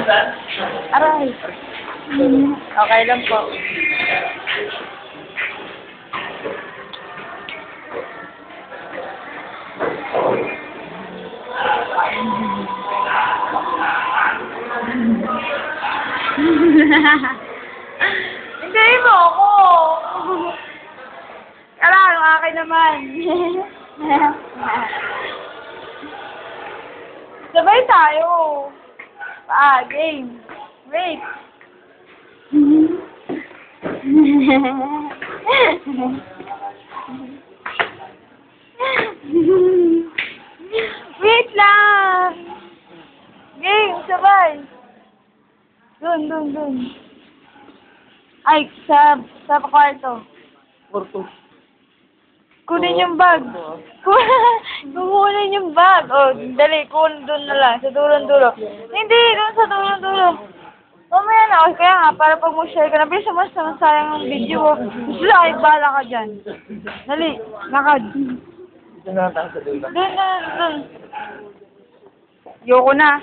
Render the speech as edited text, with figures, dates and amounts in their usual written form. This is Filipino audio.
Aray. Okay lang po. Hindi mo ako. Kala, yung akin naman. Sabay tayo. Game. Wait. Wait lang. Game, sabay. Dun. Ay, sa kwarto. Kunin yung bag. Kunin yung bag. Oh, dali, kunin doon na lang. Sa dulo. Hindi, doon sa dulo. Mamaya na. Kaya nga, para pag mag-share ka na, bisa mas naman sayang ang video mo. Gusto na, bala ka dyan. Dali, lakad. Doon. Yoko na.